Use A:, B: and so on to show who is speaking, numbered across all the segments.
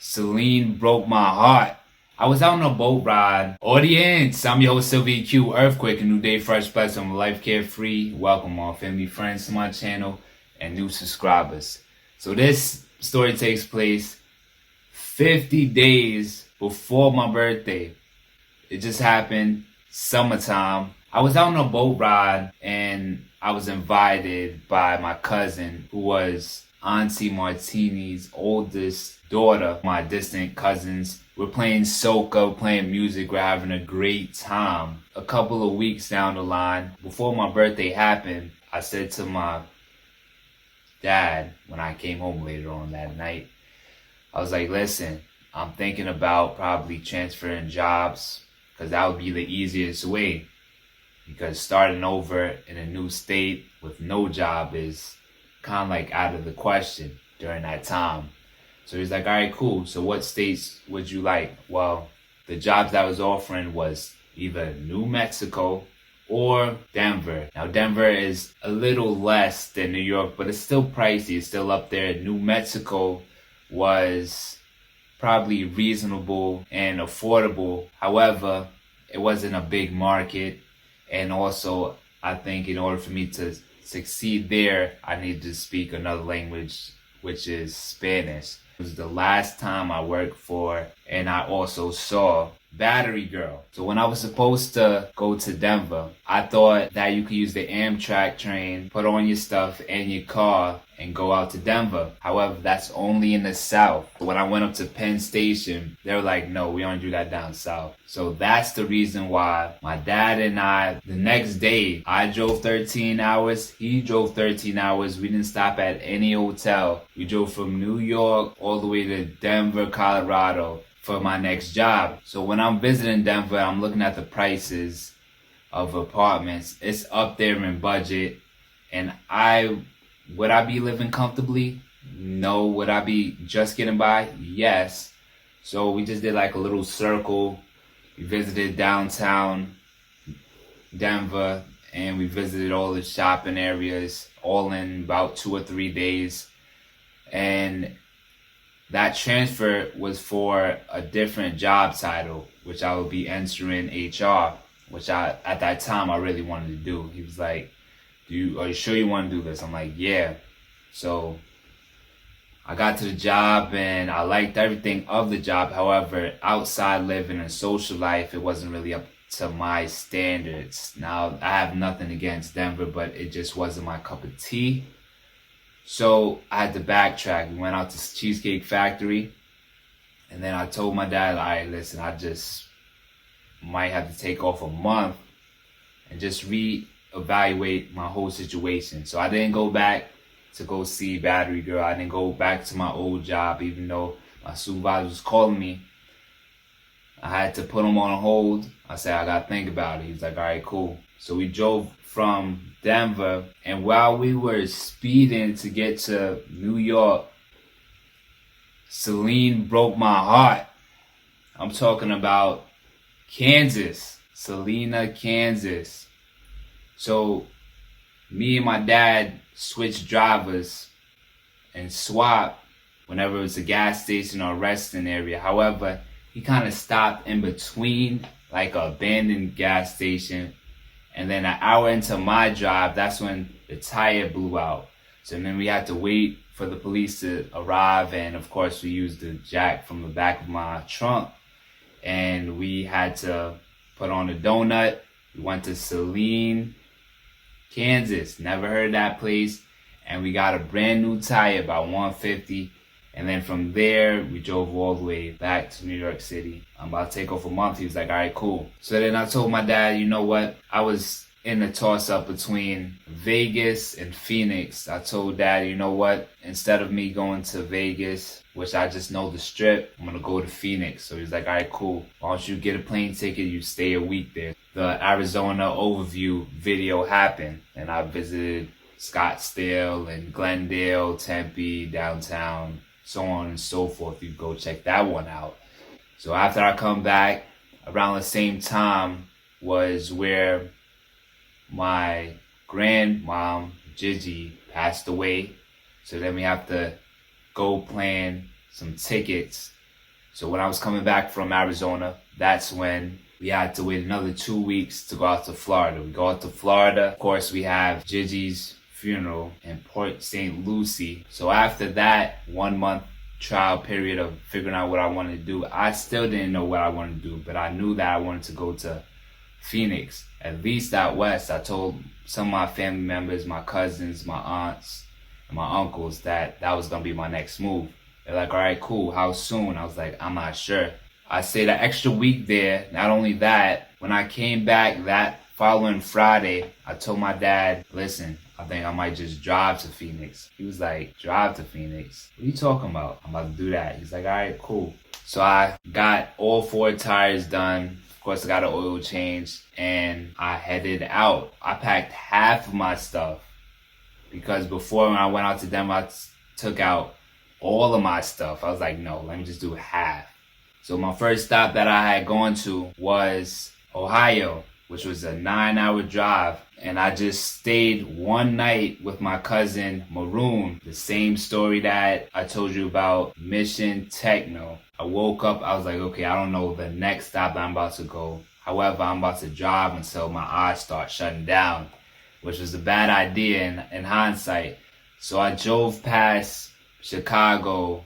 A: Celine broke my heart. I was out on a boat ride. Audience, I'm your host Sylvia Q. Earthquake, a new day, fresh blessing, life carefree. Welcome all family, friends to my channel, and new subscribers. So this story takes place 50 days before my birthday. It just happened, summertime. I was out on a boat ride and I was invited by my cousin, who was Auntie Martini's oldest daughter. My distant cousins, we're playing soca, playing music, we're having a great time. A couple of weeks down the line, before my birthday happened, I said to my dad when I came home later on that night, I was like, listen, I'm thinking about probably transferring jobs because that would be the easiest way. Because starting over in a new state with no job is kind of like out of the question during that time. So he's like, all right, cool. So what states would you like? Well, the jobs that I was offering was either New Mexico or Denver. Now, Denver is a little less than New York, but it's still pricey. It's still up there. New Mexico was probably reasonable and affordable. However, it wasn't a big market. And also, I think in order for me to succeed there, I needed to speak another language, which is Spanish. It was the last time I worked for, and I also saw Battery Girl. So when I was supposed to go to Denver, I thought that you could use the Amtrak train, put on your stuff in your car, and go out to Denver. However, that's only in the South. When I went up to Penn Station, they were like, no, we don't do that down South. So that's the reason why my dad and I, the next day, I drove 13 hours, he drove 13 hours. We didn't stop at any hotel. We drove from New York all the way to Denver, Colorado for my next job. So when I'm visiting Denver, I'm looking at the prices of apartments. It's up there in budget. And would I be living comfortably? No. Would I be just getting by? Yes. So we just did like a little circle. We visited downtown Denver and we visited all the shopping areas all in about 2 or 3 days. And that transfer was for a different job title, which I would be entering HR, which at that time I really wanted to do. He was like, are you sure you want to do this? I'm like, yeah. So I got to the job and I liked everything of the job. However, outside living and social life, it wasn't really up to my standards. Now, I have nothing against Denver, but it just wasn't my cup of tea. So I had to backtrack. We went out to Cheesecake Factory. And then I told my dad, all right, listen, I just might have to take off a month and just reevaluate my whole situation. So I didn't go back to go see Battery Girl. I didn't go back to my old job, even though my supervisor was calling me. I had to put him on hold. I said, I got to think about it. He was like, all right, cool. So we drove from Denver, and while we were speeding to get to New York, Celine broke my heart. I'm talking about Kansas, Salina, Kansas. So me and my dad switched drivers and swapped whenever it was a gas station or a resting area. However, he kind of stopped in between, like an abandoned gas station. And then an hour into my drive, that's when the tire blew out. So then we had to wait for the police to arrive. And of course, we used the jack from the back of my trunk. And we had to put on a donut. We went to Saline, Kansas. Never heard of that place. And we got a brand new tire, about $150. And then from there, we drove all the way back to New York City. I'm about to take off a month. He was like, all right, cool. So then I told my dad, you know what? I was in a toss-up between Vegas and Phoenix. I told Dad, you know what? Instead of me going to Vegas, which I just know the strip, I'm going to go to Phoenix. So he's like, all right, cool. Why don't you get a plane ticket? You stay a week there. The Arizona overview video happened, and I visited Scottsdale and Glendale, Tempe, downtown, so on and so forth. You go check that one out. So after I come back, around the same time was where my grandmom, Gigi, passed away. So then we have to go plan some tickets So when I was coming back from Arizona, that's when we had to wait another 2 weeks to go out to Florida. We go out to Florida. Of course, we have Gigi's funeral in Port St. Lucie. So after that 1 month trial period of figuring out what I wanted to do, I still didn't know what I wanted to do, but I knew that I wanted to go to Phoenix, at least out west. I told some of my family members, my cousins, my aunts, and my uncles that was going to be my next move. They're like, all right, cool. How soon? I was like, I'm not sure. I stayed an extra week there. Not only that, when I came back that following Friday, I told my dad, listen, I think I might just drive to Phoenix. He was like, drive to Phoenix? What are you talking about? I'm about to do that. He's like, all right, cool. So I got all 4 tires done. Of course, I got an oil change, and I headed out. I packed half of my stuff because before, when I went out to Denver, I took out all of my stuff. I was like, no, let me just do half. So my first stop that I had gone to was Ohio, which was a 9-hour drive. And I just stayed one night with my cousin Maroon. The same story that I told you about Mission Techno. I woke up, I was like, okay, I don't know the next stop I'm about to go. However, I'm about to drive until my eyes start shutting down, which was a bad idea in hindsight. So I drove past Chicago,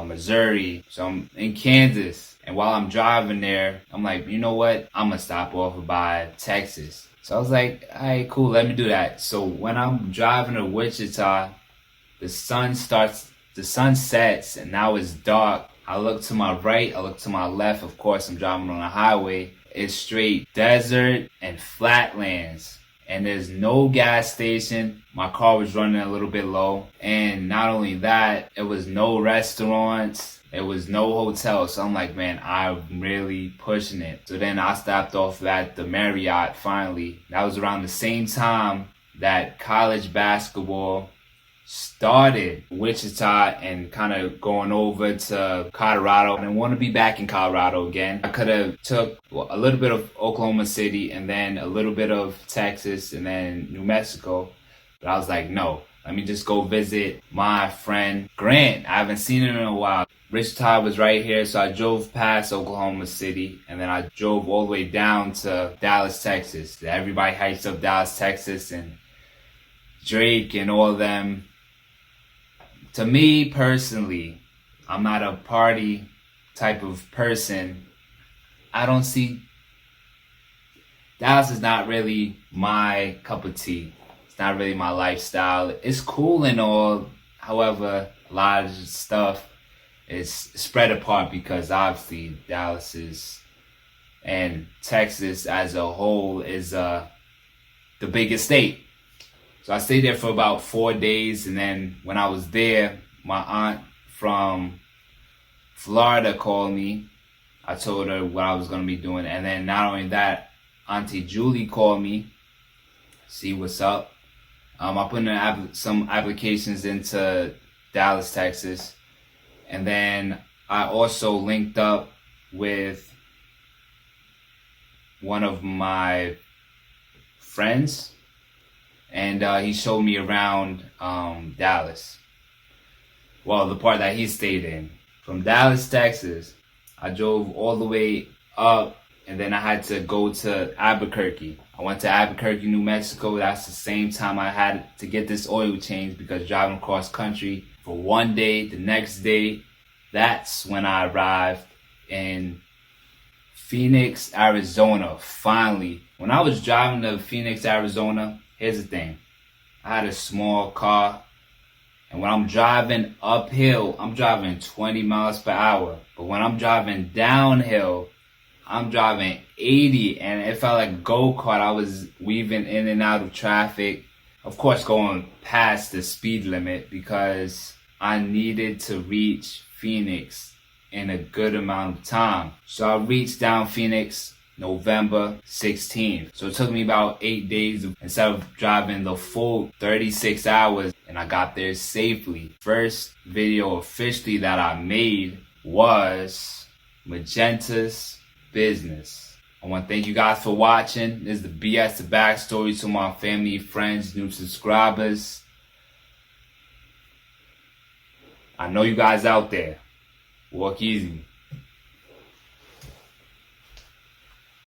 A: Missouri. So I'm in Kansas. And while I'm driving there, I'm like, you know what? I'm going to stop off by Texas. So I was like, all right, cool, let me do that. So when I'm driving to Wichita, the sun sets, and now it's dark. I look to my right, I look to my left. Of course, I'm driving on a highway. It's straight desert and flatlands. And there's no gas station. My car was running a little bit low. And not only that, it was no restaurants. It was no hotel. So I'm like, man, I'm really pushing it. So then I stopped off at the Marriott finally. That was around the same time that college basketball started. Wichita and kind of going over to Colorado. And I want to be back in Colorado again. I could have took a little bit of Oklahoma City and then a little bit of Texas and then New Mexico. But I was like, no, let me just go visit my friend Grant. I haven't seen him in a while. Wichita was right here, so I drove past Oklahoma City, and then I drove all the way down to Dallas, Texas. Everybody hypes up Dallas, Texas, and Drake and all of them. To me, personally, I'm not a party type of person. I don't see... Dallas is not really my cup of tea. It's not really my lifestyle. It's cool and all. However, a lot of stuff is spread apart because obviously Dallas is, and Texas as a whole is the biggest state. So I stayed there for about 4 days, and then when I was there, my aunt from Florida called me. I told her what I was going to be doing, and then not only that, Auntie Julie called me, see what's up. I put in some applications into Dallas, Texas. And then I also linked up with one of my friends, and he showed me around Dallas. Well, the part that he stayed in. From Dallas, Texas, I drove all the way up, and then I had to go to Albuquerque. I went to Albuquerque, New Mexico. That's the same time I had to get this oil change because driving cross country for 1 day, the next day, that's when I arrived in Phoenix, Arizona, finally. When I was driving to Phoenix, Arizona, here's the thing. I had a small car, and when I'm driving uphill, I'm driving 20 miles per hour. But when I'm driving downhill, I'm driving 80, and it felt like a go-kart. I was weaving in and out of traffic. Of course, going past the speed limit because I needed to reach Phoenix in a good amount of time. So I reached down Phoenix November 16th. So it took me about 8 days instead of driving the full 36 hours, and I got there safely. First video officially that I made was Magenta's Business. I want to thank you guys for watching. This is the BS, the backstory to my family, friends, new subscribers. I know you guys out there. Walk easy.